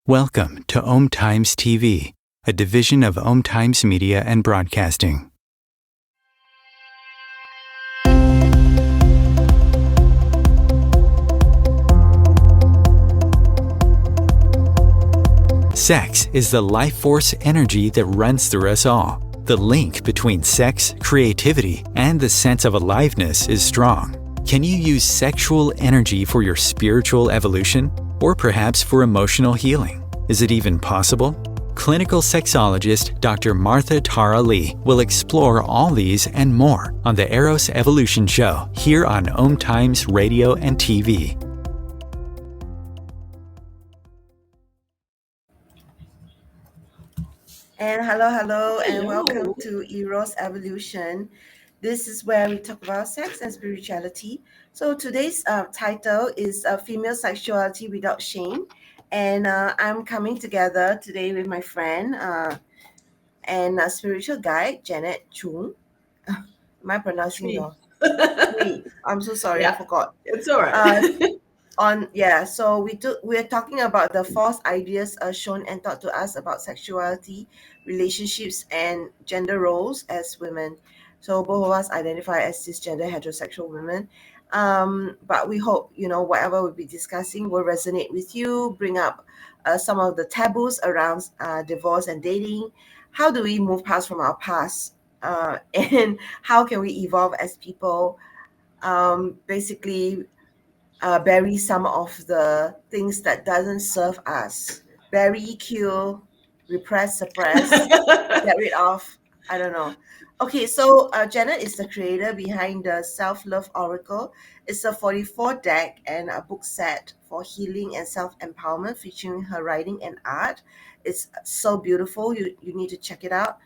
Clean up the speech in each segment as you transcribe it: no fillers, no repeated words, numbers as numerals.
Welcome to Om Times TV, a division of Om Times Media and Broadcasting. Sex is the life force energy that runs through us all. The link between sex, creativity, and the sense of aliveness is strong. Can you use sexual energy for your spiritual evolution? Or perhaps for emotional healing? Is it even possible? Clinical sexologist Dr. Martha Tara Lee will explore all these and more on the Eros Evolution show here on Om Times Radio and TV. And hello, and welcome to Eros Evolution. This is where we talk about sex and spirituality. So today's title is Female Sexuality Without Shame. And I'm coming together today with my friend and a spiritual guide, Janet Chui. Am I pronouncing your Chui? I'm so sorry, Yeah. I forgot. It's all right. So we're talking about the false ideas shown and taught to us about sexuality, relationships, and gender roles as women. So both of us identify as cisgender heterosexual women. But we hope whatever we'll be discussing will resonate with you, bring up some of the taboos around divorce and dating. How do we move past from our past? And how can we evolve as people? Basically bury some of the things that doesn't serve us. Bury, kill, repress, suppress, get rid of. I don't know. Okay, so Janet is the creator behind the Self-Love Oracle. It's a 44 deck and a book set for healing and self-empowerment featuring her writing and art. It's so beautiful. You need to check it out.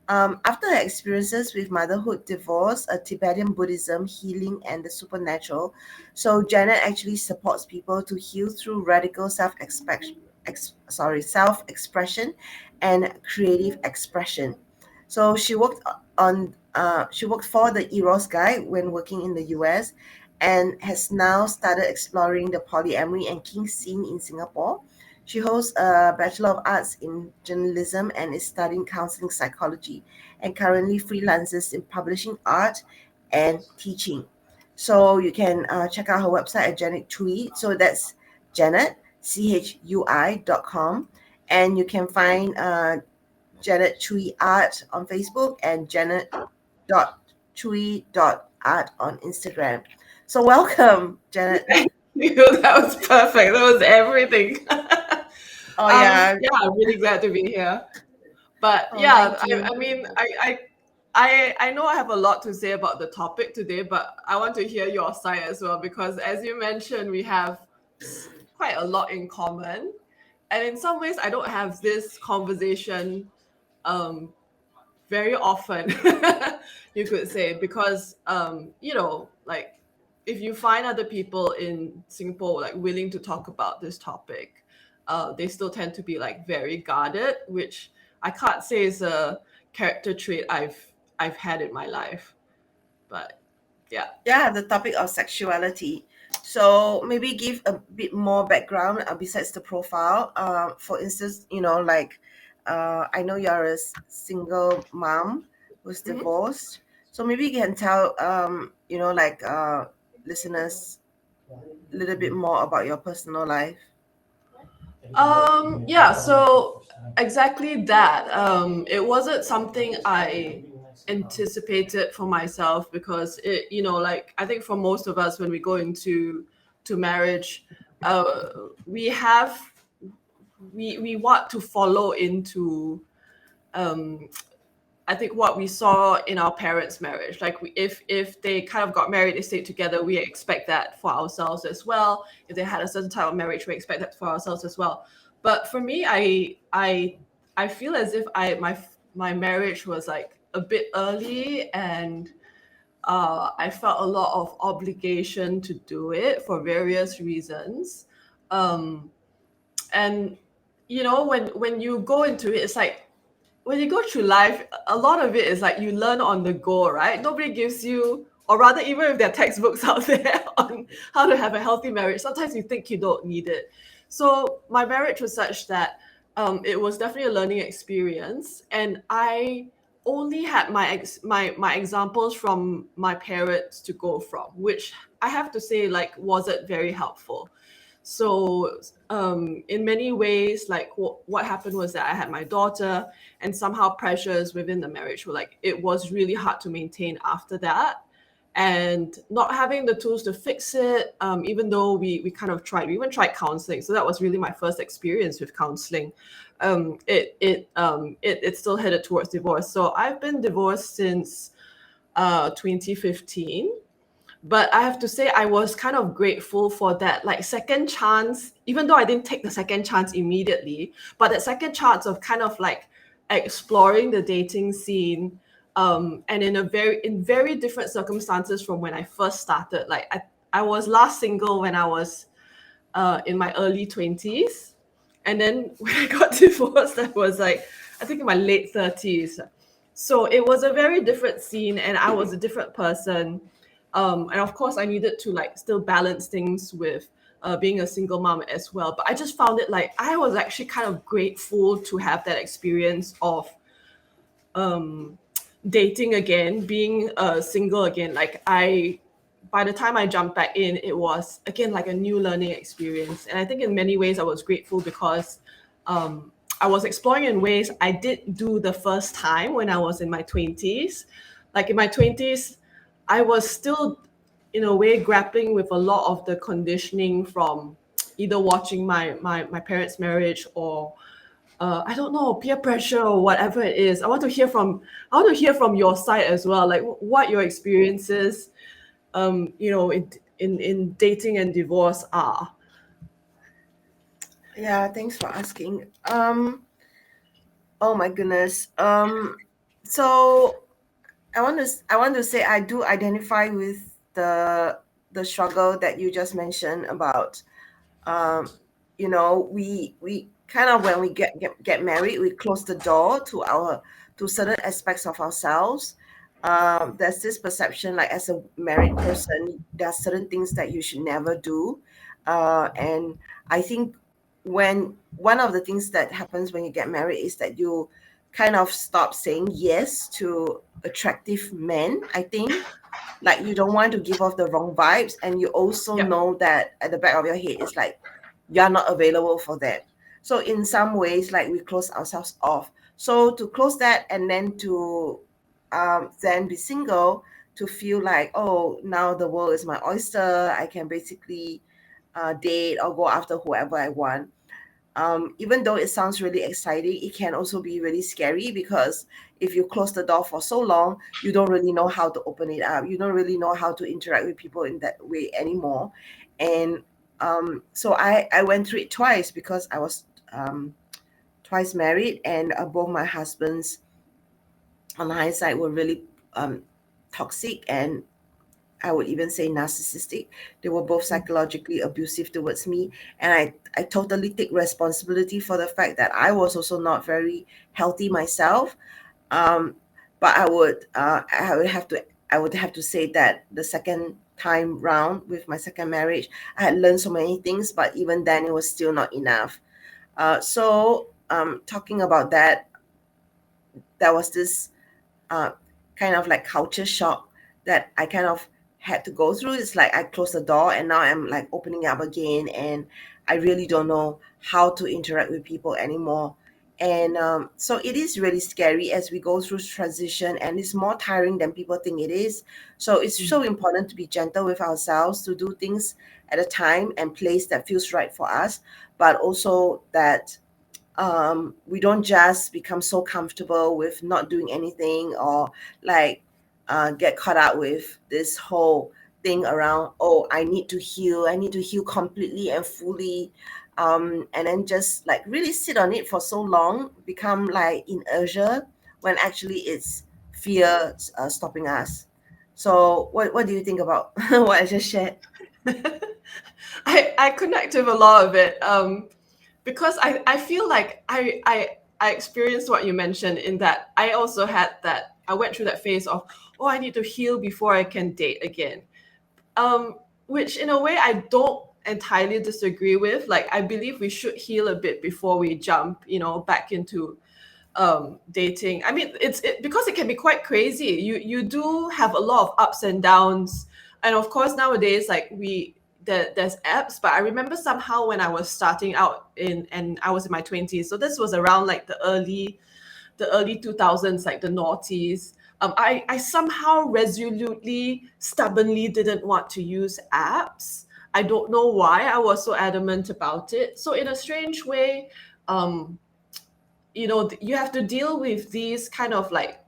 After her experiences with motherhood, divorce, Tibetan Buddhism, healing, and the supernatural, so Janet actually supports people to heal through radical self-expression and creative expression. So she worked for the Eros Guide when working in the US, and has now started exploring the polyamory and kink scene in Singapore. She holds a Bachelor of Arts in Journalism and is studying counseling psychology, and currently freelances in publishing art and teaching. So you can check out her website at Janet Chui. So that's Janet, CHUI.com. And you can find Janet Chui Art on Facebook and janet.chui.art on Instagram. So welcome, Janet. Thank you. That was perfect. That was everything. Oh yeah. I'm really glad to be here. But Oh, yeah, thank you. I mean, I know I have a lot to say about the topic today, but I want to hear your side as well, because as you mentioned, we have quite a lot in common. And in some ways, I don't have this conversation very often, you could say, because like if you find other people in Singapore like willing to talk about this topic, they still tend to be like very guarded, which I can't say is a character trait I've had in my life. But yeah, The topic of sexuality. So maybe give a bit more background besides the profile. For instance, I know you're a single mom who's divorced. So maybe you can tell listeners a little bit more about your personal life. so exactly that. It wasn't something I anticipated for myself, because it, like I think for most of us, when we go into marriage, we want to follow into I think what we saw in our parents' marriage. Like if they kind of got married, they stayed together, we expect that for ourselves as well. If they had a certain type of marriage, we expect that for ourselves as well. But for me, I feel as if my marriage was like a bit early, and I felt a lot of obligation to do it for various reasons. And when you go into it, it's like, when you go through life, a lot of it is like you learn on the go, right? Nobody gives you, or rather, even if there are textbooks out there on how to have a healthy marriage, sometimes you think you don't need it. So my marriage was such that it was definitely a learning experience, and I only had my examples from my parents to go from, which I have to say like wasn't very helpful. So in many ways, like what happened was that I had my daughter, and somehow pressures within the marriage were like it was really hard to maintain after that, and not having the tools to fix it. Even though we kind of tried, we even tried counseling. So that was really my first experience with counseling. It still headed towards divorce. So I've been divorced since 2015. But I have to say, I was kind of grateful for that, like second chance, even though I didn't take the second chance immediately, but that second chance of kind of like exploring the dating scene, and in very different circumstances from when I first started. Like I was last single when I was in my early 20s. And then when I got divorced, I was like, I think in my late 30s. So it was a very different scene, and I was a different person. And of course, I needed to like still balance things with being a single mom as well. But I just found it like I was actually kind of grateful to have that experience of um, dating again, being single again. Like by the time I jumped back in, it was again like a new learning experience. And I think in many ways I was grateful because I was exploring in ways I did do the first time when I was in my 20s. Like in my 20s, I was still in a way grappling with a lot of the conditioning from either watching my parents' marriage or I don't know, peer pressure or whatever it is. I want to hear from your side as well, like what your experiences in dating and divorce are. Yeah, thanks for asking. Oh my goodness. So I want to say I do identify with the struggle that you just mentioned about um we kind of when we get married, we close the door to certain aspects of ourselves. There's this perception like as a married person there are certain things that you should never do, and I think when one of the things that happens when you get married is that you kind of stop saying yes to attractive men, I think. Like you don't want to give off the wrong vibes, and you also Yep. know that at the back of your head it's like you're not available for them. So in some ways like we close ourselves off. So to close that and then to then be single, to feel like, oh, now the world is my oyster, I can basically date or go after whoever I want. Even though it sounds really exciting, it can also be really scary because if you close the door for so long, you don't really know how to open it up. You don't really know how to interact with people in that way anymore. And so I went through it twice because I was twice married, and both my husbands, on hindsight, were really toxic, and I would even say narcissistic. They were both psychologically abusive towards me. And I totally take responsibility for the fact that I was also not very healthy myself. Um, but I would have to say that the second time round with my second marriage, I had learned so many things, but even then it was still not enough. Talking about that, there was this uh, kind of like culture shock that I kind of had to go through. It's like I closed the door and now I'm like opening up again, and I really don't know how to interact with people anymore. And so it is really scary as we go through transition, and it's more tiring than people think it is. So it's so important to be gentle with ourselves, to do things at a time and place that feels right for us, but also that we don't just become so comfortable with not doing anything, or like get caught up with this whole thing around, oh, I need to heal completely and fully, and then just like really sit on it for so long, become like inertia, when actually it's fear stopping us. So what do you think about what I just shared? I connect with a lot of it because I feel like I experienced what you mentioned, in that I also had that, I went through that phase of, oh, I need to heal before I can date again. Which in a way I don't entirely disagree with. Like, I believe we should heal a bit before we jump, back into dating. I mean, it's because it can be quite crazy. You do have a lot of ups and downs, and of course nowadays, like there's apps. But I remember somehow when I was starting out and I was in my 20s, so this was around like the early 2000s, like the noughties. I somehow resolutely, stubbornly didn't want to use apps. I don't know why I was so adamant about it. So in a strange way, you have to deal with these kind of like,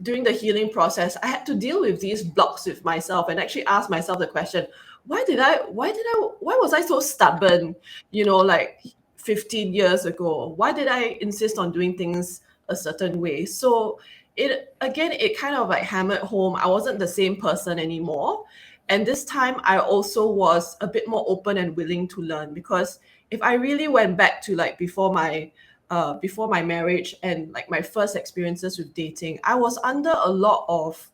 during the healing process, I had to deal with these blocks with myself and actually ask myself the question, why was I so stubborn, like 15 years ago? Why did I insist on doing things a certain way? So it kind of like hammered home I wasn't the same person anymore. And this time I also was a bit more open and willing to learn, because if I really went back to like before my marriage and like my first experiences with dating, I was under a lot of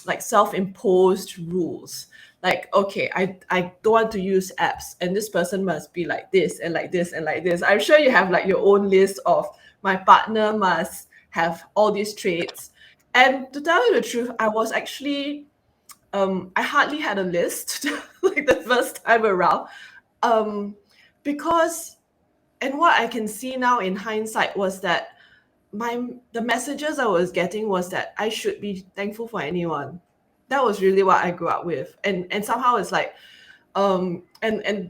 like self-imposed rules. Like, okay, I don't want to use apps, and this person must be like this and like this and like this. I'm sure you have like your own list of, my partner must have all these traits. And to tell you the truth, I was actually I hardly had a list like the first time around, because, and what I can see now in hindsight was that the messages I was getting was that I should be thankful for anyone. That was really what I grew up with. And somehow it's like, and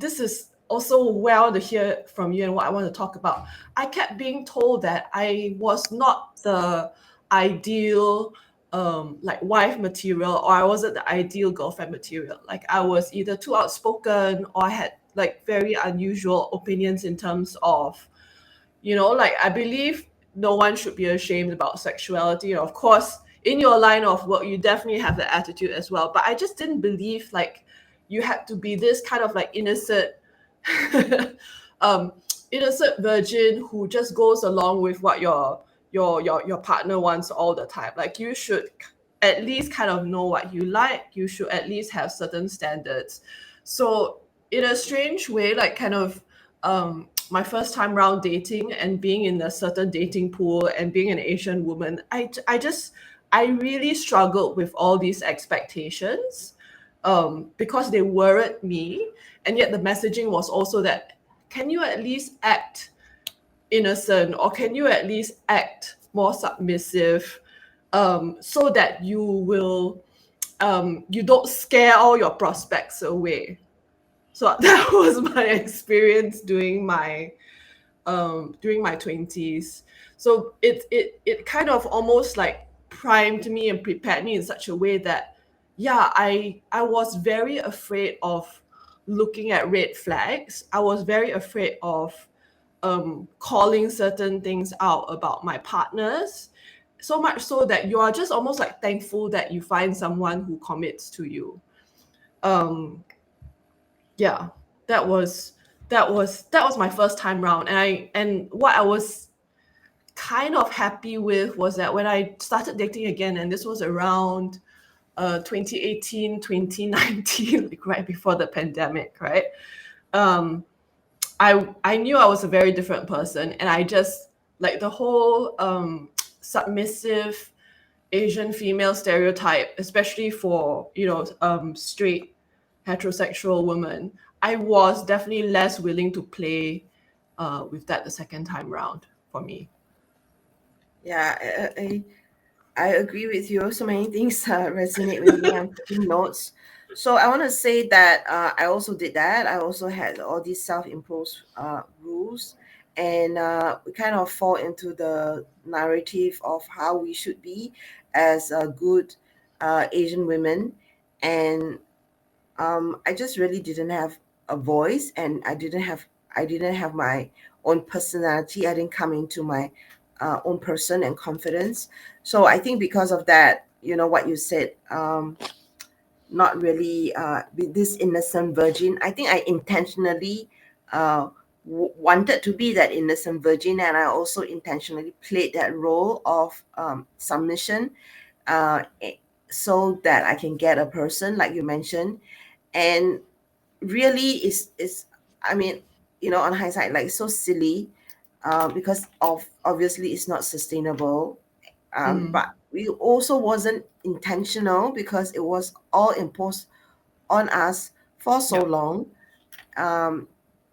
this is also well to hear from you and what I want to talk about. I kept being told that I was not the ideal like wife material, or I wasn't the ideal girlfriend material. Like, I was either too outspoken, or I had like very unusual opinions in terms of, like, I believe no one should be ashamed about sexuality. And of course, in your line of work, you definitely have the attitude as well. But I just didn't believe like you had to be this kind of like innocent, um, innocent virgin who just goes along with what your partner wants all the time. Like, you should at least kind of know what you like. You should at least have certain standards. So in a strange way, like kind of my first time round dating and being in a certain dating pool and being an Asian woman, I really struggled with all these expectations, because they worried me. And yet the messaging was also that, can you at least act innocent, or can you at least act more submissive, so that you will you don't scare all your prospects away. So that was my experience during my 20s. So it kind of almost like primed me and prepared me in such a way that, yeah, I was very afraid of looking at red flags. I was very afraid of calling certain things out about my partners, so much so that you are just almost like thankful that you find someone who commits to you. Yeah, that was my first time round. And what I was kind of happy with was that when I started dating again, and this was around 2018, 2019, like right before the pandemic, right? I knew I was a very different person, and I just like the whole submissive Asian female stereotype, especially for straight heterosexual women. I was definitely less willing to play with that the second time round for me. Yeah, I agree with you. So many things resonate with me. I'm taking notes. So I want to say that I also did that. I also had all these self-imposed rules, and we kind of fall into the narrative of how we should be as a good Asian women. And I just really didn't have a voice, and I didn't have my own personality. I didn't come into my own person and confidence. So I think because of that, what you said, not really with this innocent virgin. I think I intentionally wanted to be that innocent virgin, and I also intentionally played that role of submission, so that I can get a person like you mentioned. And really is I mean, on hindsight, like, so silly, because of obviously it's not sustainable. But we also wasn't intentional because it was all imposed on us for so Yeah. long. um,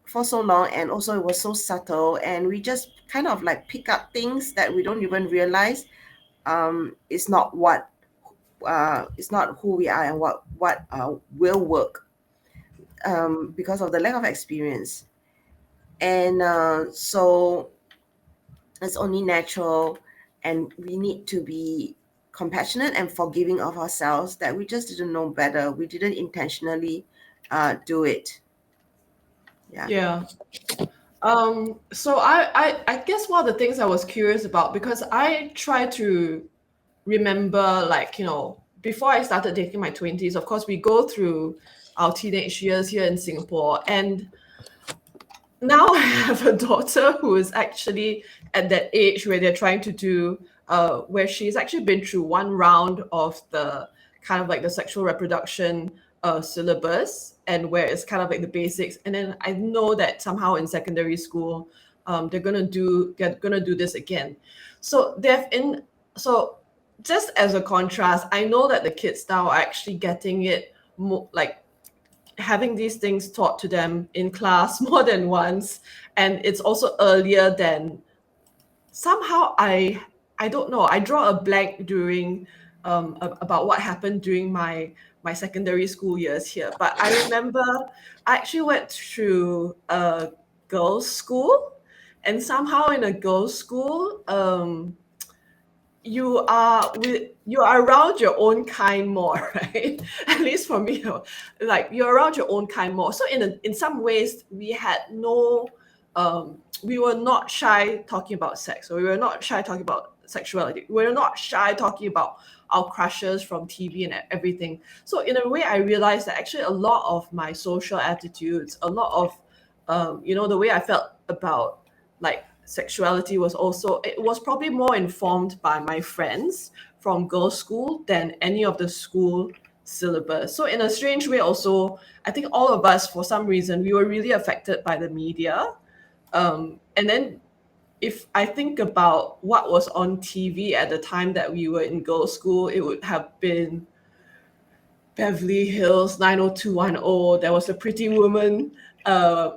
for so long, and also it was so subtle, and we just kind of like pick up things that we don't even realize it's not what it's not who we are, and what will work, because of the lack of experience. And so it's only natural, and we need to be compassionate and forgiving of ourselves that we just didn't know better, we didn't intentionally do it. Yeah. Yeah. So I guess one of the things I was curious about, because I try to remember, like, before I started dating my 20s, of course, we go through our teenage years here in Singapore. And now I have a daughter who is actually at that age where they're trying to do, where she's actually been through one round of the kind of like the sexual reproduction syllabus, and where it's kind of like the basics. And then I know that somehow in secondary school, they're gonna do this again. So so just as a contrast, I know that the kids now are actually getting it more, like having these things taught to them in class more than once, and it's also earlier than, somehow I don't know, I draw a blank during about what happened during my secondary school years here. But I remember I actually went through a girls' school, and somehow in a girls' school, you are around your own kind more, right? At least for me, like, you're around your own kind more. So in some ways, we had no, we were not shy talking about sex, or we were not shy talking about sexuality. We were not shy talking about our crushes from TV and everything. So in a way, I realized that actually a lot of my social attitudes, a lot of the way I felt about, like, sexuality was also, it was probably more informed by my friends from girls' school than any of the school syllabus. So in a strange way also, I think all of us, for some reason, we were really affected by the media. And then if I think about what was on TV at the time that we were in girls' school, it would have been Beverly Hills 90210. There was a Pretty Woman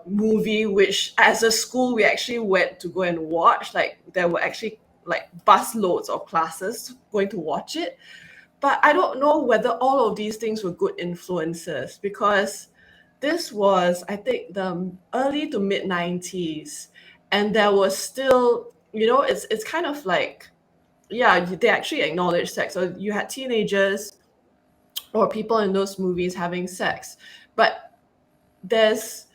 movie, which as a school we actually went to go and watch. Like, there were actually like bus loads of classes going to watch it. But I don't know whether all of these things were good influences, because this was, I think, the early to mid 90s, and there was still, it's kind of like, yeah, they actually acknowledge sex. So you had teenagers or people in those movies having sex. But there's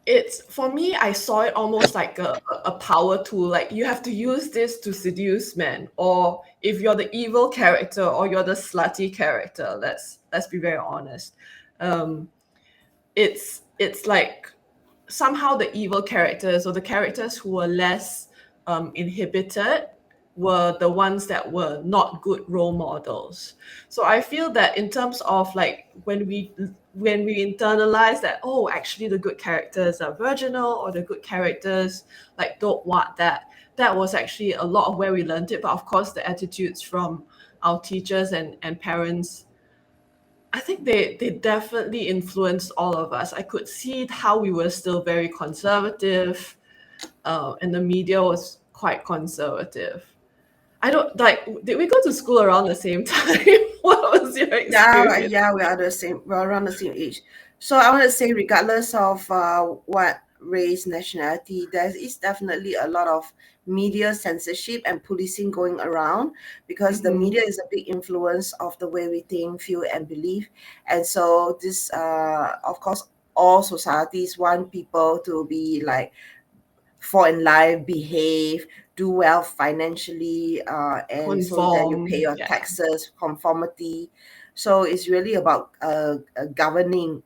it's for me, I saw it almost like a power tool. Like, you have to use this to seduce men, or if you're the evil character or you're the slutty character, let's be very honest. um it's like, somehow the evil characters, or the characters who were less inhibited, were the ones that were not good role models. So I feel that in terms of, like, when we internalize that, oh, actually the good characters are virginal, or the good characters, like, don't want that was actually a lot of where we learned it. But of course, the attitudes from our teachers and parents, I think they definitely influenced all of us. I could see how we were still very conservative, and the media was quite conservative. I don't like. Did we go to school around the same time? What was your Yeah, experience? yeah, we're around the same age. So I want to say, regardless of what race, nationality, there is definitely a lot of media censorship and policing going around, because the Mm-hmm. media is a big influence of the way we think, feel, and believe. And so this, of course, all societies want people to be like fall in life, behave, do well financially, and so that you pay Conform, your yeah. taxes, conformity. So it's really about governing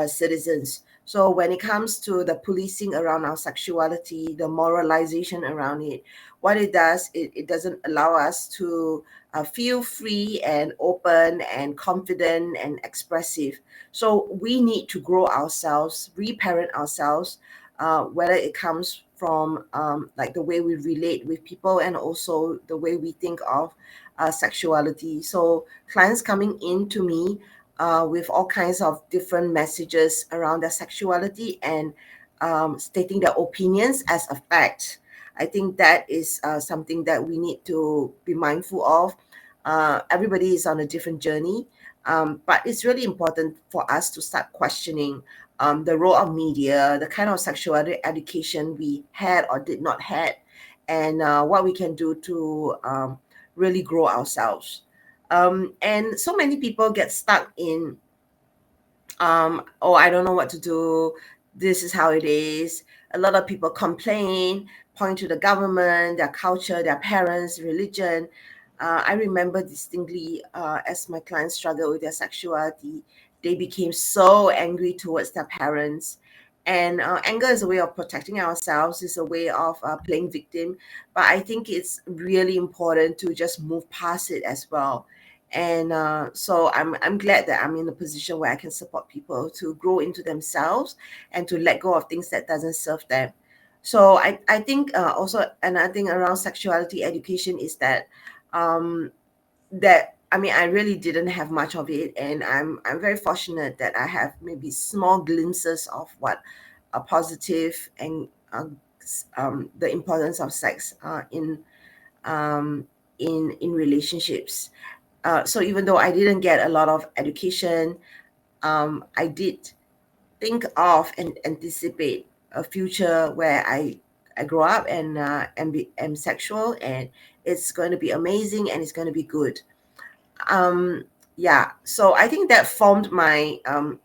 citizens. So when it comes to the policing around our sexuality, the moralization around it, what it does, it doesn't allow us to feel free and open and confident and expressive. So we need to grow ourselves, reparent ourselves, whether it comes from like the way we relate with people and also the way we think of sexuality. So clients coming in to me with all kinds of different messages around their sexuality and stating their opinions as a fact. I think that is something that we need to be mindful of. Everybody is on a different journey, but it's really important for us to start questioning the role of media, the kind of sexuality education we had or did not had, and what we can do to really grow ourselves. And so many people get stuck in oh, I don't know what to do, this is how it is. A lot of people complain, point to the government, their culture, their parents, religion. I remember distinctly as my clients struggled with their sexuality, they became so angry towards their parents. And anger is a way of protecting ourselves, it's a way of playing victim. But I think it's really important to just move past it as well. And so I'm glad that I'm in a position where I can support people to grow into themselves and to let go of things that doesn't serve them. So I think also another thing around sexuality education is that that I mean I really didn't have much of it, and I'm very fortunate that I have maybe small glimpses of what a positive and the importance of sex um, in relationships. So even though I didn't get a lot of education, I did think of and anticipate a future where I grow up and am sexual, and it's going to be amazing and it's going to be good. Um, yeah, so I think that formed my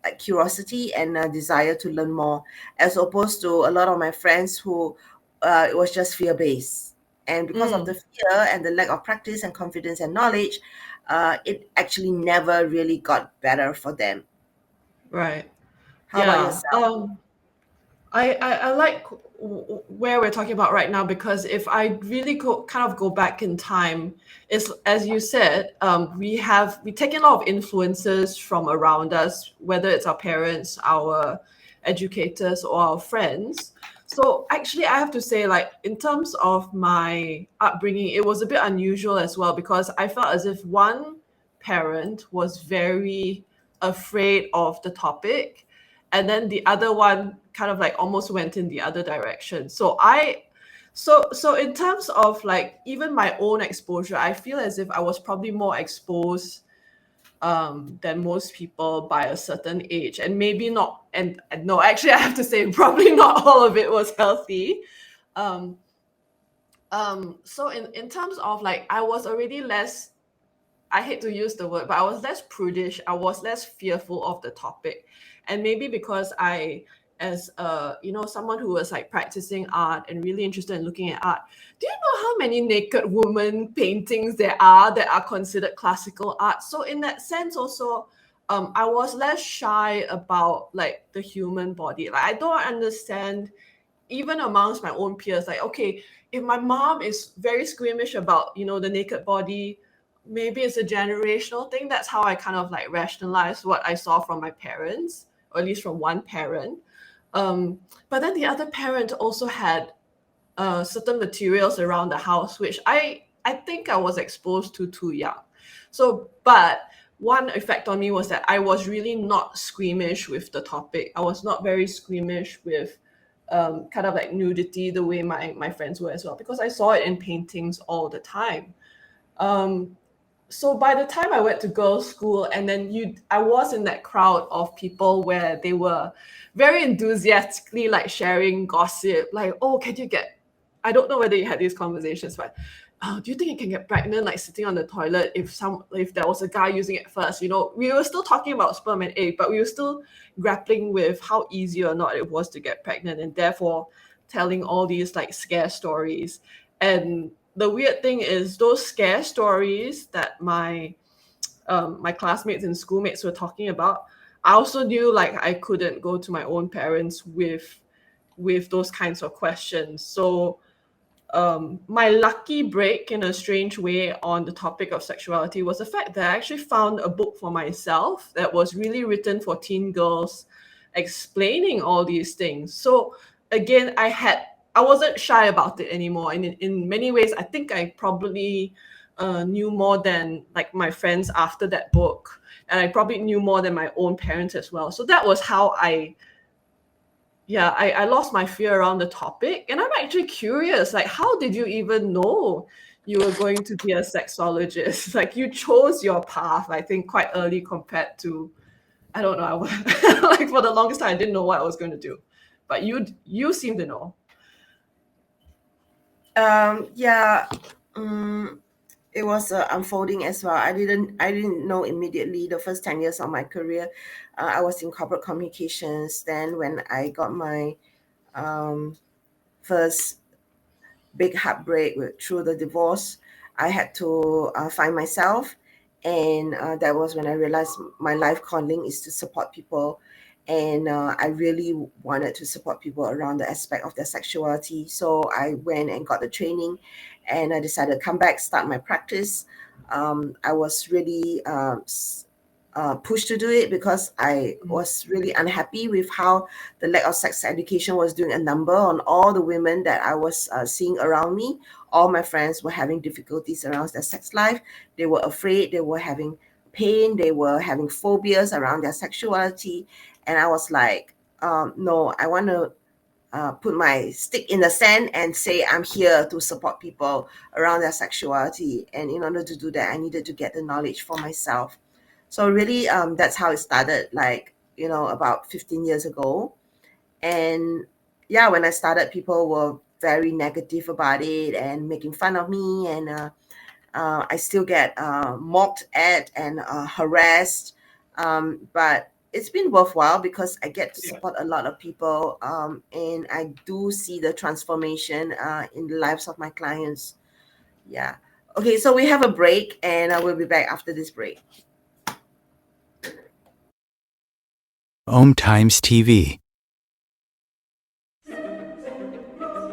like curiosity and desire to learn more, as opposed to a lot of my friends who it was just fear based, and because of the fear and the lack of practice and confidence and knowledge, it actually never really got better for them. Right. How about Yeah. yourself? I like where we're talking about right now, because if I really kind of go back in time, it's as you said, we take in a lot of influences from around us, whether it's our parents, our educators, or our friends. So actually, I have to say, like in terms of my upbringing, it was a bit unusual as well, because I felt as if one parent was very afraid of the topic, and then the other one kind of like almost went in the other direction. So in terms of like even my own exposure, I feel as if I was probably more exposed than most people by a certain age, and maybe not, and no, actually I have to say probably not all of it was healthy. um so in terms of like, I was already less, I hate to use the word, but I was less prudish. I was less fearful of the topic. And maybe because as someone who was like practicing art and really interested in looking at art, do you know how many naked woman paintings there are that are considered classical art? So in that sense also, I was less shy about like the human body. Like I don't understand, even amongst my own peers, like, okay, if my mom is very squeamish about the naked body, maybe it's a generational thing. That's how I kind of like rationalize what I saw from my parents, or at least from one parent. But then the other parent also had certain materials around the house, which I think I was exposed to too young. So, but one effect on me was that I was really not squeamish with the topic. I was not very squeamish with kind of like nudity the way my friends were as well, because I saw it in paintings all the time. Um, so by the time I went to girls' school, and then I was in that crowd of people where they were very enthusiastically like sharing gossip, like, oh, can you get? I don't know whether you had these conversations, but do you think you can get pregnant like sitting on the toilet if there was a guy using it first? We were still talking about sperm and egg, but we were still grappling with how easy or not it was to get pregnant, and therefore telling all these like scare stories. And the weird thing is, those scare stories that my classmates and schoolmates were talking about, I also knew like I couldn't go to my own parents with those kinds of questions. So my lucky break in a strange way on the topic of sexuality was the fact that I actually found a book for myself that was really written for teen girls, explaining all these things. So again, I wasn't shy about it anymore. And in many ways, I think I probably knew more than like my friends after that book. And I probably knew more than my own parents as well. So that was how I lost my fear around the topic. And I'm actually curious, like, how did you even know you were going to be a sexologist? Like, you chose your path, I think, quite early compared to, I don't know, like for the longest time, I didn't know what I was going to do. But you seem to know. Yeah, it was unfolding as well. I didn't know immediately. The first 10 years of my career, I was in corporate communications. Then when I got my first big heartbreak through the divorce, I had to find myself. And that was when I realized my life calling is to support people. And I really wanted to support people around the aspect of their sexuality. So I went and got the training, and I decided to come back, start my practice. I was really pushed to do it because I was really unhappy with how the lack of sex education was doing a number on all the women that I was seeing around me. All my friends were having difficulties around their sex life. They were afraid, they were having pain, they were having phobias around their sexuality. And I was like, no, I want to put my stick in the sand and say I'm here to support people around their sexuality. And in order to do that, I needed to get the knowledge for myself. So really, that's how it started, like, about 15 years ago. And yeah, when I started, people were very negative about it and making fun of me. And I still get mocked at and harassed. But it's been worthwhile because I get to support a lot of people, and I do see the transformation in the lives of my clients. Yeah. Okay, so we have a break, and I will be back after this break. Om Times TV.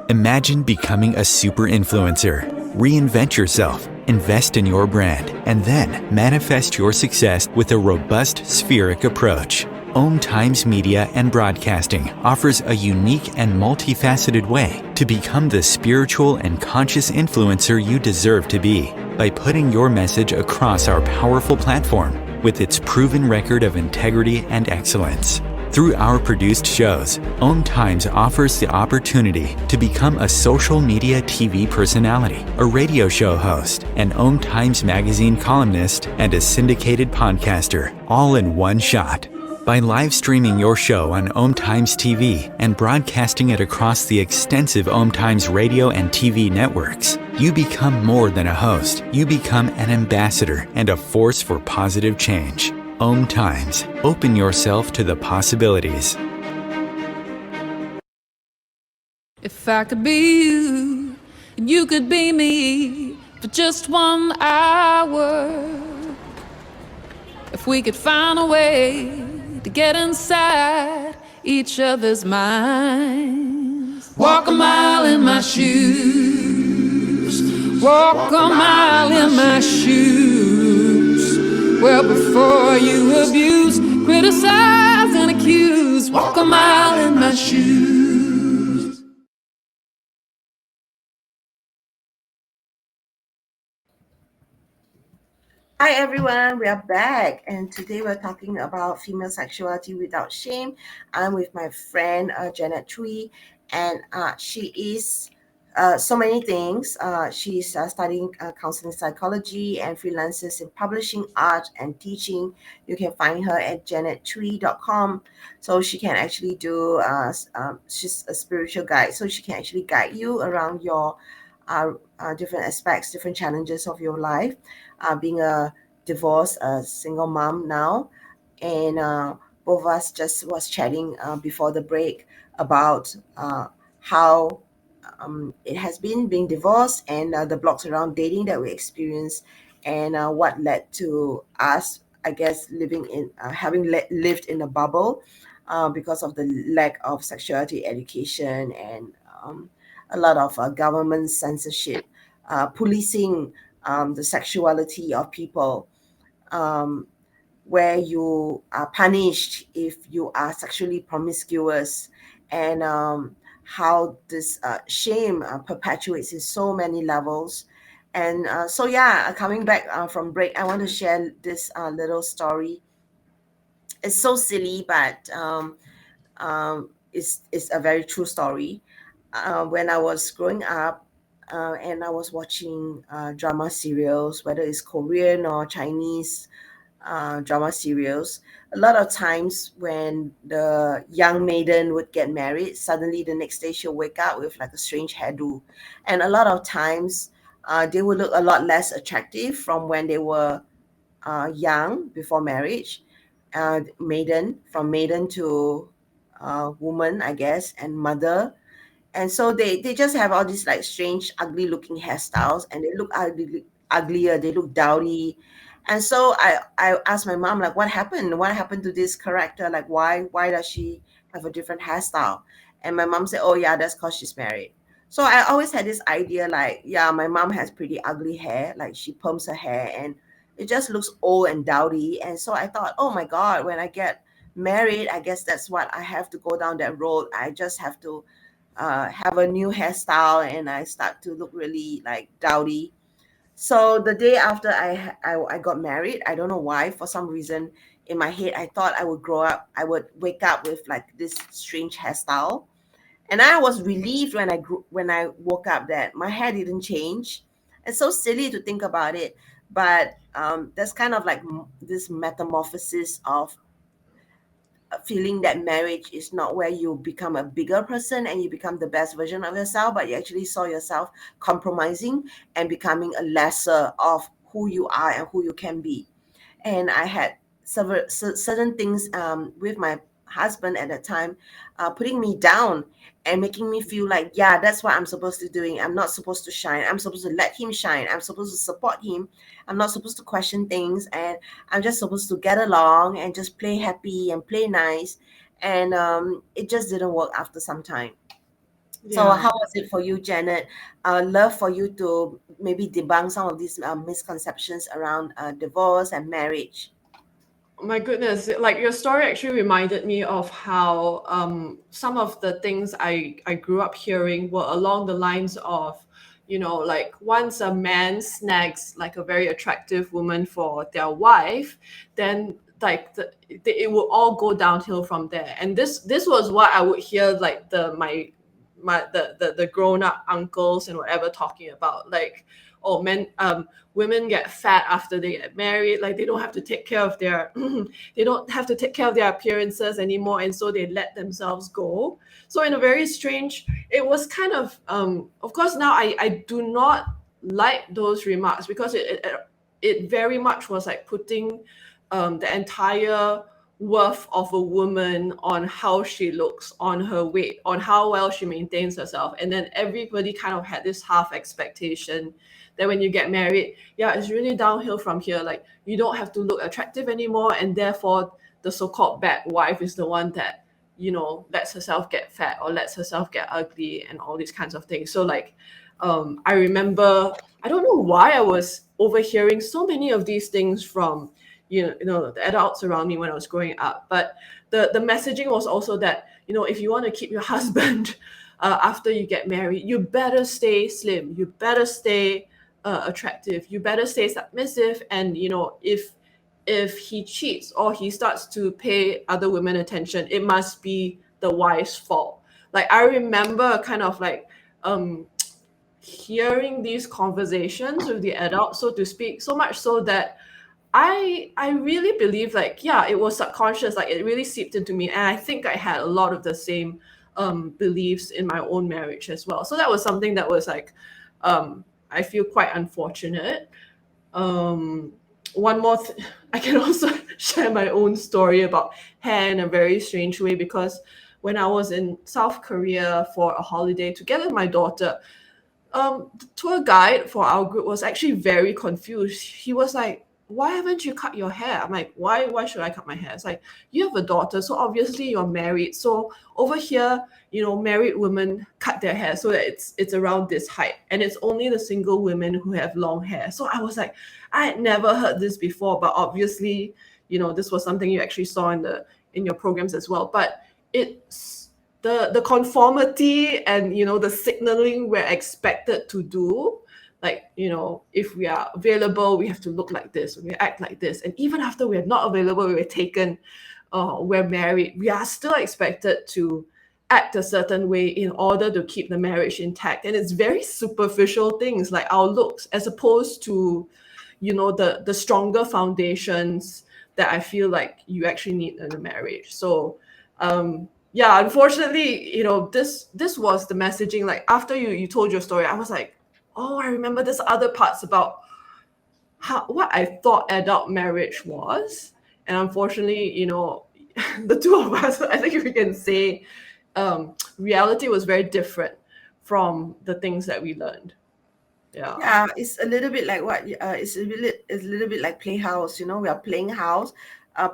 Imagine becoming a super influencer. Reinvent yourself, invest in your brand, and then manifest your success with a robust spheric approach. Om Times Media and Broadcasting offers a unique and multifaceted way to become the spiritual and conscious influencer you deserve to be by putting your message across our powerful platform with its proven record of integrity and excellence. Through our produced shows, Om Times offers the opportunity to become a social media TV personality, a radio show host, an Om Times magazine columnist, and a syndicated podcaster, all in one shot. By live streaming your show on Om Times TV and broadcasting it across the extensive Om Times radio and TV networks, you become more than a host. You become an ambassador and a force for positive change. Om Times. Open yourself to the possibilities. If I could be you, and you could be me for just 1 hour. If we could find a way to get inside each other's minds. Walk a mile in my shoes. Walk a mile in my shoes. Well, before you abuse, criticize and accuse, walk a mile in my shoes. Hi everyone, we are back, and today we're talking about female sexuality without shame. I'm with my friend Janet Chui, and she is so many things. She's studying counseling psychology and freelances in publishing, art, and teaching. You can find her at janetchui.com. So she can actually do, she's a spiritual guide, so she can actually guide you around your different aspects, different challenges of your life. Being a divorced, single mom now, and both of us just was chatting before the break about how it has been being divorced and the blocks around dating that we experienced, and what led to us I guess living in having lived in a bubble because of the lack of sexuality education and a lot of government censorship, policing the sexuality of people, um, where you are punished if you are sexually promiscuous, and how this shame perpetuates in so many levels. And so, yeah, coming back from break, I want to share this little story. It's so silly, but it's a very true story. When I was growing up, and I was watching drama serials, whether it's Korean or Chinese drama serials, a lot of times when the young maiden would get married, suddenly the next day she'll wake up with like a strange hairdo. And a lot of times they would look a lot less attractive from when they were young before marriage. From maiden to woman, I guess, and mother. And so they just have all these like strange ugly looking hairstyles, and they look uglier, they look dowdy. And so I asked my mom, like, what happened to this character, like why does she have a different hairstyle? And my mom said, oh yeah, that's because she's married. So I always had this idea, like, yeah, my mom has pretty ugly hair, like she perms her hair and it just looks old and dowdy. And so I thought, oh my god, when I get married, I guess that's what I have to go down that road. I just have to have a new hairstyle and I start to look really like dowdy. So the day after I got married, I don't know why, for some reason in my head, I thought I would wake up with like this strange hairstyle. And I was relieved when I woke up that my hair didn't change. It's so silly to think about it, but there's kind of like this metamorphosis of feeling that marriage is not where you become a bigger person and you become the best version of yourself, but you actually saw yourself compromising and becoming a lesser of who you are and who you can be. And I had certain things with my husband at that time, putting me down and making me feel like, yeah, that's what I'm supposed to be doing. I'm not supposed to shine. I'm supposed to let him shine. I'm supposed to support him. I'm not supposed to question things, and I'm just supposed to get along and just play happy and play nice. And it just didn't work after some time. So Yeah. how was it for you, Janet? Love for you to maybe debunk some of these misconceptions around divorce and marriage. My goodness, like your story actually reminded me of how some of the things I grew up hearing were along the lines of, like once a man snags like a very attractive woman for their wife, then like it will all go downhill from there. And this was what I would hear, like the grown up uncles and whatever talking about, like, oh, women get fat after they get married, like they don't have to take care of their they don't have to take care of their appearances anymore, and so they let themselves go. So in a very strange, it was kind of course now I do not like those remarks, because it very much was like putting the entire worth of a woman on how she looks, on her weight, on how well she maintains herself. And then everybody kind of had this half expectation that when you get married, yeah, it's really downhill from here. Like you don't have to look attractive anymore, and therefore the so-called bad wife is the one that, lets herself get fat or lets herself get ugly and all these kinds of things. So like I remember, I don't know why I was overhearing so many of these things from the adults around me when I was growing up. But the messaging was also that, if you want to keep your husband after you get married, you better stay slim, you better stay attractive, you better stay submissive, and if he cheats or he starts to pay other women attention, it must be the wife's fault. Like I remember kind of like hearing these conversations with the adults, so to speak, so much so that I really believe, like, yeah, it was subconscious, like it really seeped into me, and I think I had a lot of the same beliefs in my own marriage as well. So that was something that was like I feel quite unfortunate. One more I can also share my own story about hair in a very strange way, because when I was in South Korea for a holiday together with my daughter, the tour guide for our group was actually very confused. He was like, why haven't you cut your hair? I'm like, why should I cut my hair? It's like, you have a daughter, so obviously you're married. So over here, married women cut their hair so that it's around this height, and it's only the single women who have long hair. So I was like, I had never heard this before, but obviously, this was something you actually saw in your programs as well. But it's the conformity and the signaling we're expected to do. Like, if we are available, we have to look like this, we act like this. And even after we're not available, we're taken, we're married, we are still expected to act a certain way in order to keep the marriage intact. And it's very superficial things like our looks, as opposed to, the stronger foundations that I feel like you actually need in a marriage. So, yeah, unfortunately, this was the messaging. Like, after you told your story, I was like, oh, I remember there's other parts about what I thought adult marriage was. And unfortunately, the two of us, I think we can say, reality was very different from the things that we learned. Yeah, it's a little bit like what it's a little bit like playhouse. We are playing house,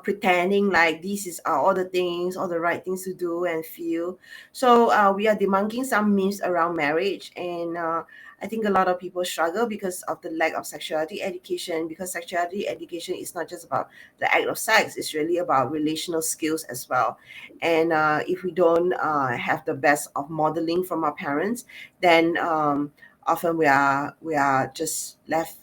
pretending like this is all the things, all the right things to do and feel. So we are debunking some myths around marriage, and I think a lot of people struggle because of the lack of sexuality education. Because sexuality education is not just about the act of sex; it's really about relational skills as well. And if we don't have the best of modeling from our parents, then often we are just left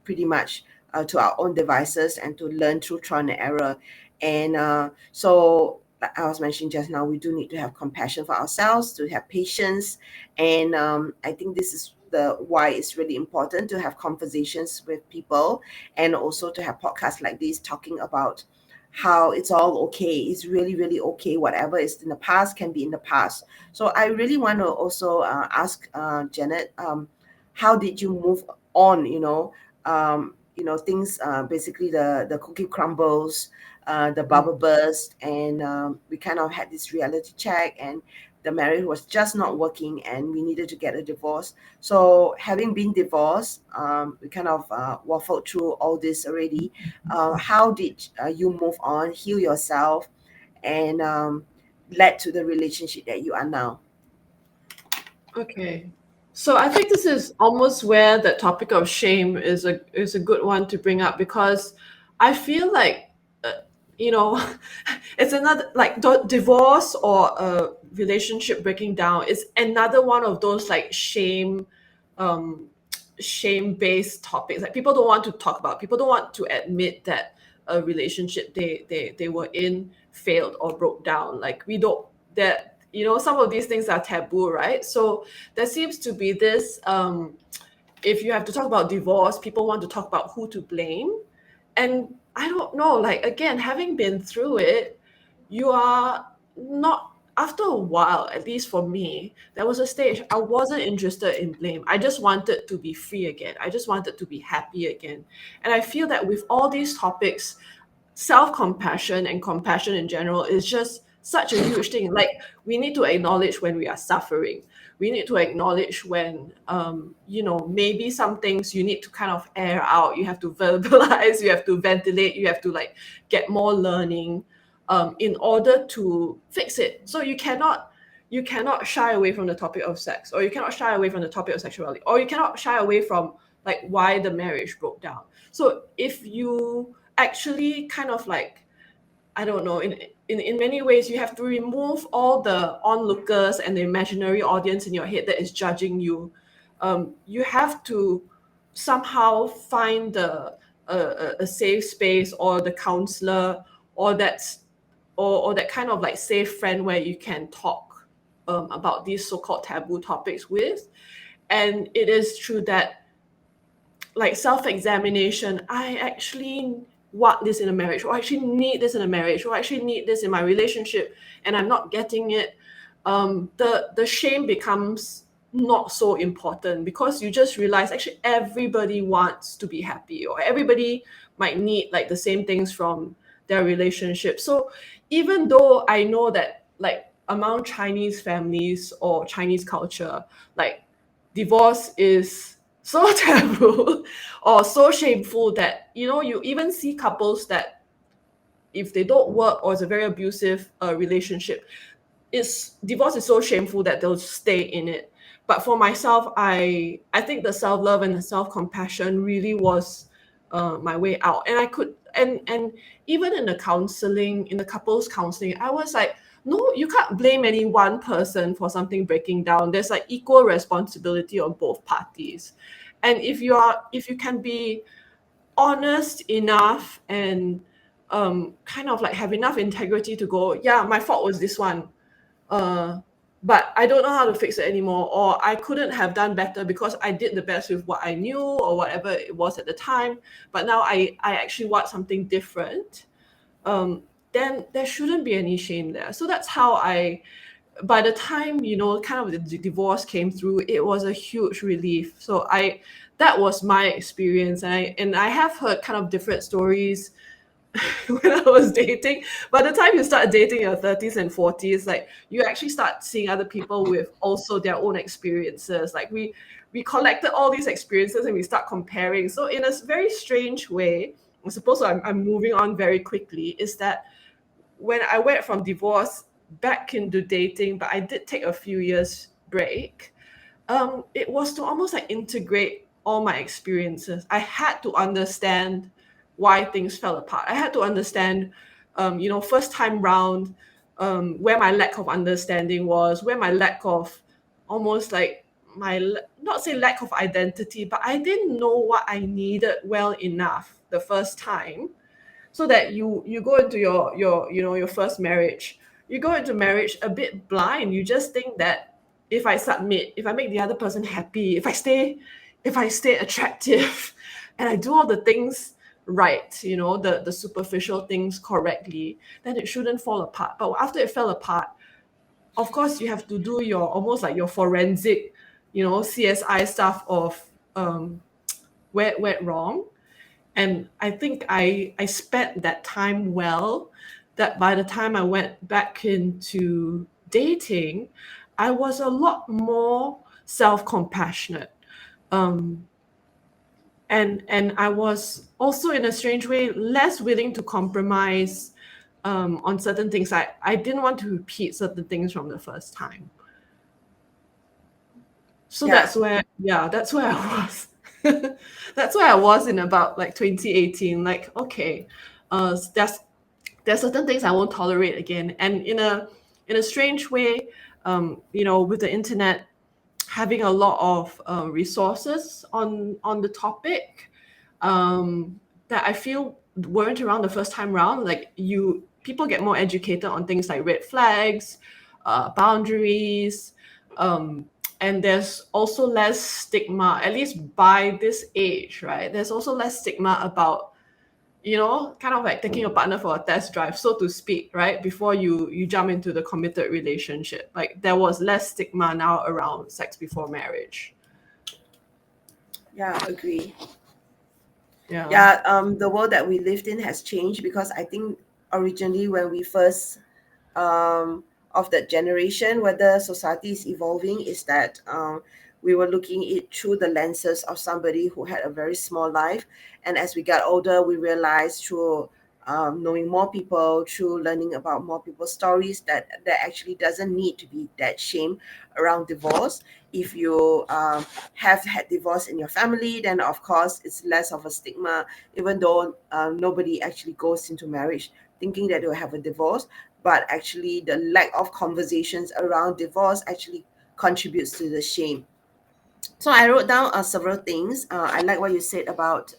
pretty much to our own devices and to learn through trial and error. And so, like I was mentioning just now, we do need to have compassion for ourselves, to have patience. And I think this is the why it's really important to have conversations with people, and also to have podcasts like this talking about how it's all okay. It's really, really okay. Whatever is in the past can be in the past. So I really want to also ask Janet, how did you move on? Things, basically the cookie crumbles, the bubble burst, and we kind of had this reality check, and the marriage was just not working, and we needed to get a divorce. So having been divorced, we kind of waffled through all this already. How did you move on, heal yourself, and led to the relationship that you are now? Okay. So I think this is almost where the topic of shame is a good one to bring up, because I feel like you know it's another, like, divorce or a relationship breaking down is another one of those like um shame based topics. Like, people don't want to talk about, people don't want to admit that a relationship they were in failed or broke down. Like, we don't, that some of these things are taboo, right? So there seems to be this, if you have to talk about divorce, people want to talk about who to blame. And I don't know, like, again, having been through it, you are not, after a while, at least for me, there was a stage I wasn't interested in blame. I just wanted to be free again. I just wanted to be happy again. And I feel that with all these topics, self-compassion and compassion in general is just such a huge thing. Like, we need to acknowledge when we are suffering. We need to acknowledge when maybe some things you need to kind of air out. You have to verbalize, you have to ventilate, you have to, like, get more learning in order to fix it. So you cannot shy away from the topic of sex, or you cannot shy away from the topic of sexuality, or you cannot shy away from, like, why the marriage broke down. So if you actually kind of, like, I don't know, in many ways, you have to remove all the onlookers and the imaginary audience in your head that is judging you. You have to somehow find a safe space, or the counselor, or that kind of, like, safe friend where you can talk about these so-called taboo topics with. And it is true that, like, self-examination, I actually want this in a marriage, or I actually need this in a marriage, or I actually need this in my relationship, and I'm not getting it. The shame becomes not so important, because you just realize actually everybody wants to be happy, or everybody might need, like, the same things from their relationship. So even though I know that, like, among Chinese families or Chinese culture, like, divorce is so taboo or so shameful that, you know, you even see couples that if they don't work or it's a very abusive relationship, divorce is so shameful that they'll stay in it. But for myself, I think the self-love and the self-compassion really was my way out. And I could and even in the counseling, in the couples counseling, I was like, no, you can't blame any one person for something breaking down. There's like equal responsibility on both parties. And if you can be honest enough and kind of like have enough integrity to go, yeah, my fault was this one, but I don't know how to fix it anymore, or I couldn't have done better because I did the best with what I knew or whatever it was at the time, but now I actually want something different, then there shouldn't be any shame there. So that's how by the time, you know, kind of the divorce came through, it was a huge relief. So that was my experience. And I have heard kind of different stories when I was dating. By the time you start dating in your 30s and 40s, like you actually start seeing other people with also their own experiences. Like we collected all these experiences and we start comparing. So in a very strange way, I suppose I'm moving on very quickly, is that when I went from divorce back into dating, but I did take a few years break, it was to almost like integrate all my experiences. I had to understand why things fell apart. I had to understand, you know, first time round, where my lack of understanding was, where my lack of almost like not say lack of identity, but I didn't know what I needed well enough the first time, so that you go into your you know, your first marriage, you go into marriage a bit blind. You just think that if I submit, if I make the other person happy, if I stay attractive and I do all the things right, you know, the superficial things correctly, then it shouldn't fall apart. But after it fell apart, of course you have to do your almost like your forensic, you know, CSI stuff of where it went wrong. And I think I spent that time well, that by the time I went back into dating, I was a lot more self-compassionate. Um, and I was also, in a strange way, less willing to compromise on certain things. I didn't want to repeat certain things from the first time. So Yeah. that's where I was. That's where I was in about like 2018. Like, okay, there's certain things I won't tolerate again. And in a strange way, you know, with the internet having a lot of resources on the topic, that I feel weren't around the first time around. Like people get more educated on things like red flags, boundaries, and there's also less stigma, at least by this age, right? There's also less stigma about, you know, kind of like taking a partner for a test drive, so to speak, right? Before you jump into the committed relationship. Like there was less stigma now around sex before marriage. Yeah, agree. Yeah. The world that we lived in has changed, because I think originally when we first of that generation, whether society is evolving, is that we were looking it through the lenses of somebody who had a very small life. And as we got older, we realized through knowing more people, through learning about more people's stories, that there actually doesn't need to be that shame around divorce. If you have had divorce in your family, then of course it's less of a stigma, even though nobody actually goes into marriage thinking that they'll have a divorce. But actually the lack of conversations around divorce actually contributes to the shame. So I wrote down several things. I like what you said about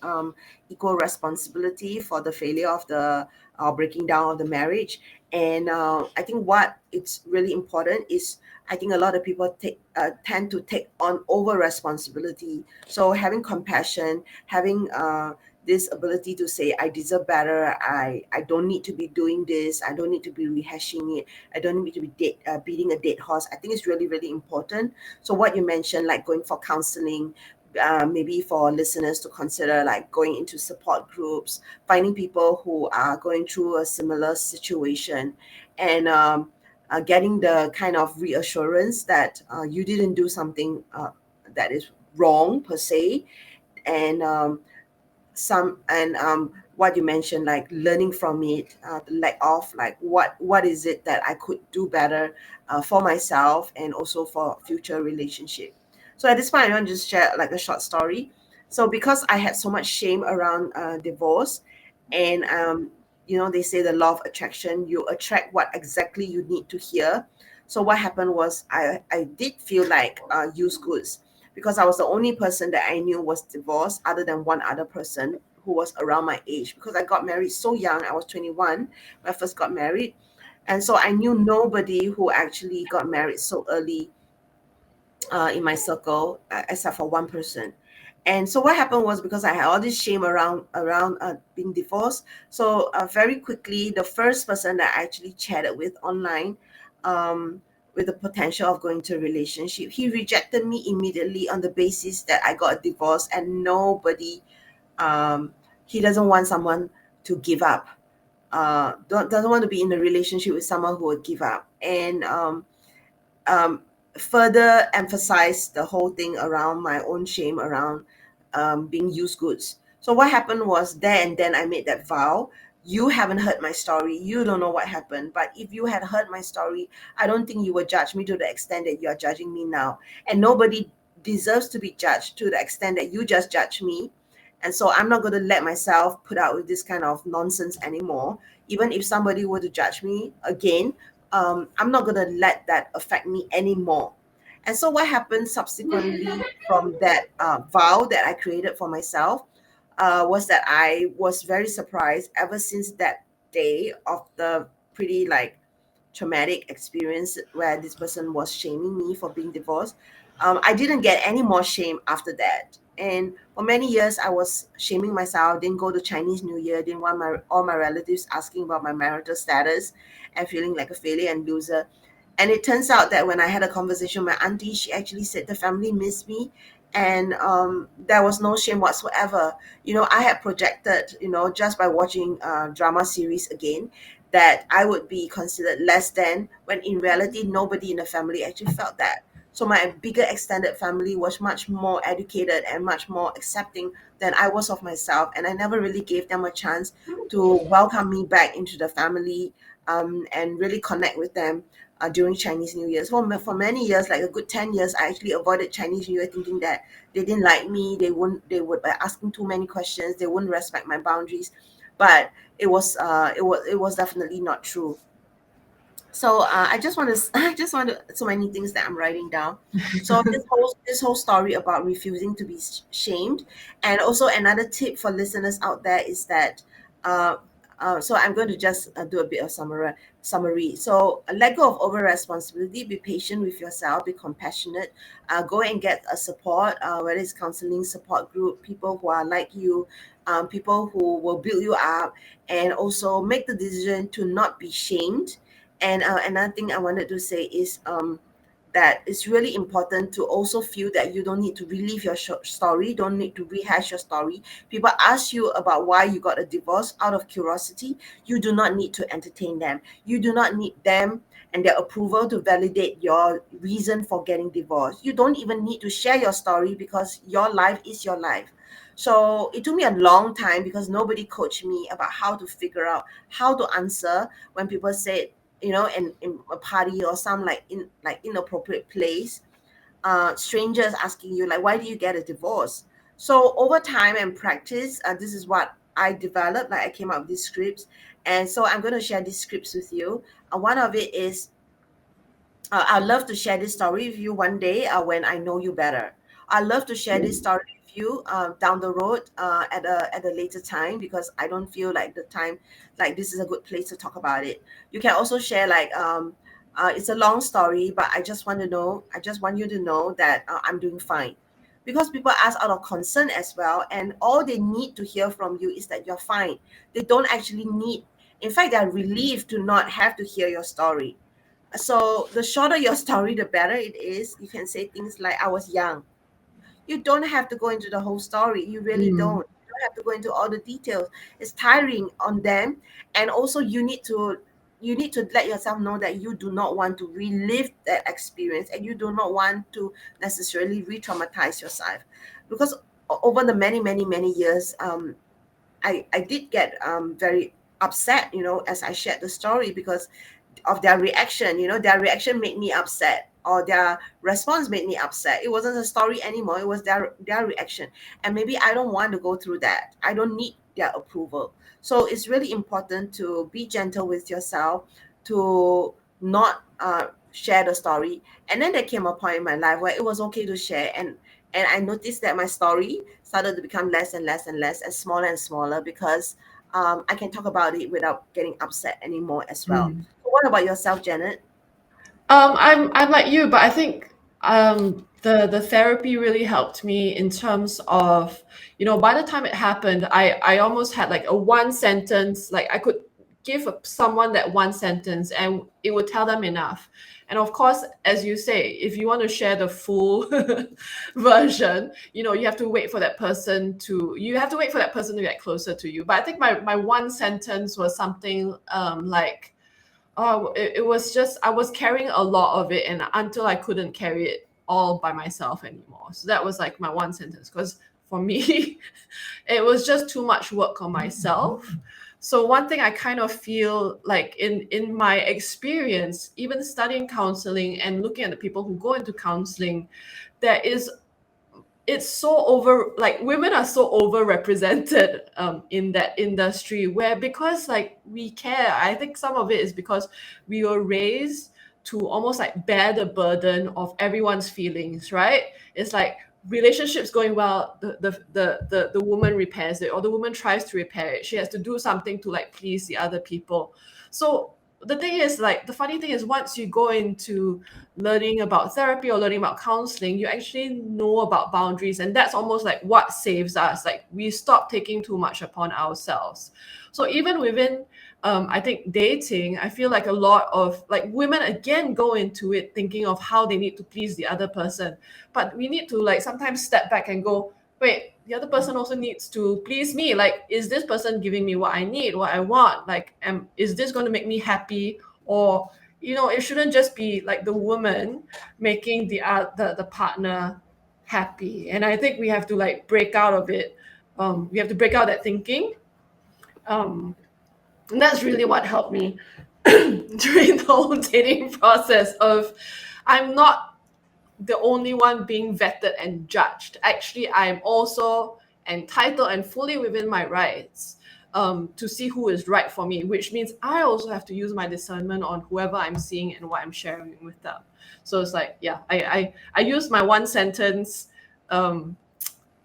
equal responsibility for the failure of the breaking down of the marriage. And I think what it's really important is, I think a lot of people tend to take on over responsibility. So having compassion, having this ability to say, I deserve better. I don't need to be doing this. I don't need to be rehashing it. I don't need to be beating a dead horse. I think it's really, really important. So what you mentioned, like going for counseling, maybe for listeners to consider, like going into support groups, finding people who are going through a similar situation, and getting the kind of reassurance that you didn't do something that is wrong per se, and what you mentioned, like learning from it, the lack of like what is it that I could do better for myself and also for future relationship. So at this point, I want to just share like a short story. So because I had so much shame around divorce, and they say the law of attraction, you attract what exactly you need to hear. So what happened was I did feel like used goods, because I was the only person that I knew was divorced, other than one other person who was around my age, because I got married so young. I was 21 when I first got married. And so I knew nobody who actually got married so early in my circle, except for one person. And so what happened was, because I had all this shame around being divorced, so very quickly the first person that I actually chatted with online, with the potential of going to a relationship, he rejected me immediately on the basis that I got a divorce, and nobody he doesn't want someone to give up, doesn't want to be in a relationship with someone who would give up, and um, further emphasize the whole thing around my own shame around being used goods. So what happened was, there and then I made that vow. You haven't heard my story. You don't know what happened. But if you had heard my story, I don't think you would judge me to the extent that you are judging me now. And nobody deserves to be judged to the extent that you just judge me. And so I'm not going to let myself put out with this kind of nonsense anymore. Even if somebody were to judge me again, I'm not going to let that affect me anymore. And so what happened subsequently from that vow that I created for myself was that I was very surprised ever since that day of the pretty like traumatic experience where this person was shaming me for being divorced. I didn't get any more shame after that. And for many years, I was shaming myself. Didn't go to Chinese New Year. Didn't want all my relatives asking about my marital status, and feeling like a failure and loser. And it turns out that when I had a conversation with my auntie, she actually said the family missed me, and there was no shame whatsoever. I had projected, just by watching drama series again, that I would be considered less than, when in reality, nobody in the family actually felt that. So my bigger extended family was much more educated and much more accepting than I was of myself. And I never really gave them a chance to welcome me back into the family, and really connect with them during Chinese New Year. So for many years, like a good 10 years, I actually avoided Chinese New Year, thinking that they didn't like me. They would be asking too many questions. They wouldn't respect my boundaries. But it was definitely not true. So I just want to so many things that I'm writing down. So this whole story about refusing to be shamed, and also another tip for listeners out there is that uh, so I'm going to just do a bit of summary. So let go of over responsibility, be patient with yourself, be compassionate, go and get a support, whether it's counseling, support group, people who are like you, people who will build you up, and also make the decision to not be shamed. And another thing I wanted to say is that it's really important to also feel that you don't need to relive your story, don't need to rehash your story. People ask you about why you got a divorce out of curiosity. You do not need to entertain them. You do not need them and their approval to validate your reason for getting divorced. You don't even need to share your story, because your life is your life. So it took me a long time, because nobody coached me about how to figure out how to answer when people say, in a party or some like inappropriate place, strangers asking you like, why do you get a divorce? So over time and practice, this is what I developed. Like, I came up with these scripts, and so I'm going to share these scripts with you. One of it is, I'd love to share this story with you one day, when I know you better. I'd love to share this story with you down the road, at a later time, because I don't feel like the time, like this is a good place to talk about it. You can also share like, it's a long story, but I just want you to know that I'm doing fine. Because people ask out of concern as well, and all they need to hear from you is that you're fine. They don't actually need, in fact, they're relieved to not have to hear your story. So the shorter your story, the better it is. You can say things like, I was young. You don't have to go into the whole story. You really don't. You don't have to go into all the details. It's tiring on them. And also, you need to you need to let yourself know that you do not want to relive that experience, and you do not want to necessarily re-traumatize yourself, because over the many years, I did get very upset, as I shared the story, because of their reaction. Their reaction made me upset, or their response made me upset. It wasn't a story anymore, it was their reaction. And maybe I don't want to go through that. I don't need their approval. So it's really important to be gentle with yourself, to not share the story. And then there came a point in my life where it was okay to share, and I noticed that my story started to become less and less and less, and smaller, because I can talk about it without getting upset anymore as well. So what about yourself, Janet? I'm like you, but I think the therapy really helped me in terms of, by the time it happened, I almost had like a one sentence, like I could give someone that one sentence and it would tell them enough. And of course, as you say, if you want to share the full version, you have to wait for that person to get closer to you. But I think my one sentence was something like, oh, it was just, I was carrying a lot of it, and until I couldn't carry it all by myself anymore. So that was like my one sentence, because for me, it was just too much work on myself. So one thing I kind of feel like in my experience, even studying counseling and looking at the people who go into counseling, it's so women are so overrepresented in that industry, where, because like we care, I think some of it is because we were raised to almost like bear the burden of everyone's feelings, right? It's like relationships going well, the woman repairs it, or the woman tries to repair it. She has to do something to like please the other people. So the thing is, like, the funny thing is, once you go into learning about therapy or learning about counseling, you actually know about boundaries, and that's almost like what saves us. Like, we stop taking too much upon ourselves. So even within I think dating, I feel like a lot of like women again go into it thinking of how they need to please the other person, but we need to like sometimes step back and go, wait, the other person also needs to please me. Like, is this person giving me what I need, what I want? Like, is this going to make me happy? Or, it shouldn't just be like the woman making the partner happy. And I think we have to like break out of it. We have to break out that thinking. And that's really what helped me during the whole dating process of, I'm not the only one being vetted and judged. Actually, I'm also entitled and fully within my rights to see who is right for me, which means I also have to use my discernment on whoever I'm seeing and what I'm sharing with them. So it's like, yeah, I use my one sentence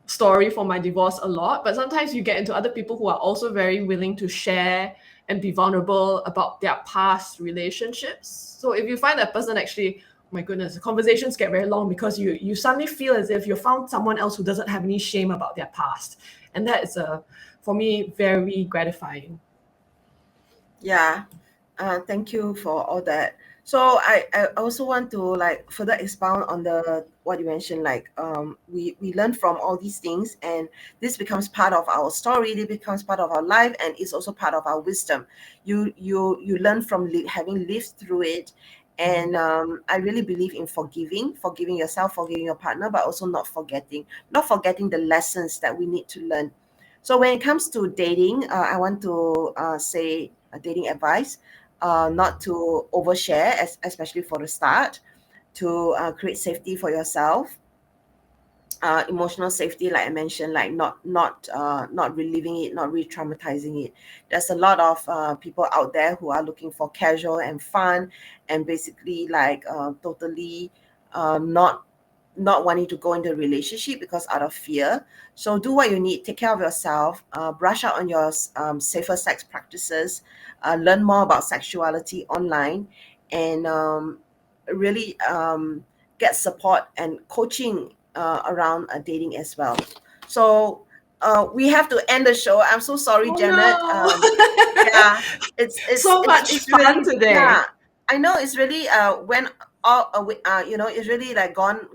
story for my divorce a lot, but sometimes you get into other people who are also very willing to share and be vulnerable about their past relationships. So if you find that person, actually, oh my goodness, the conversations get very long, because you suddenly feel as if you found someone else who doesn't have any shame about their past. And that is, for me, very gratifying. Yeah. Thank you for all that. So I also want to like further expound on what you mentioned, like we learn from all these things, and this becomes part of our story, it becomes part of our life, and it's also part of our wisdom. You learn from having lived through it. And I really believe in forgiving yourself, forgiving your partner, but also not forgetting the lessons that we need to learn. So when it comes to dating, I want to say dating advice, not to overshare, especially for the start, to create safety for yourself, emotional safety, like I mentioned, like not reliving it, not re-traumatizing it. There's a lot of people out there who are looking for casual and fun, and basically like totally not wanting to go into a relationship because out of fear. So do what you need, take care of yourself, brush out on your safer sex practices, learn more about sexuality online, and really get support and coaching around dating as well. So we have to end the show. I'm so sorry, Janet. No. Yeah, it's so much it's fun really, today. yeah, I know it's really went all it's really like gone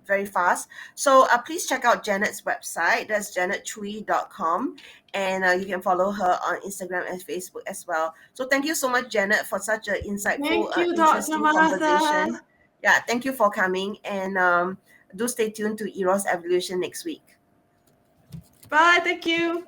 very fast. So please check out Janet's website. That's janetchui.com, and you can follow her on Instagram and Facebook as well. So thank you so much, Janet, for such an insightful, Thank you, Dr. interesting Martha. conversation. Yeah, thank you for coming, and do stay tuned to Eros Evolution next week. Bye. Thank you.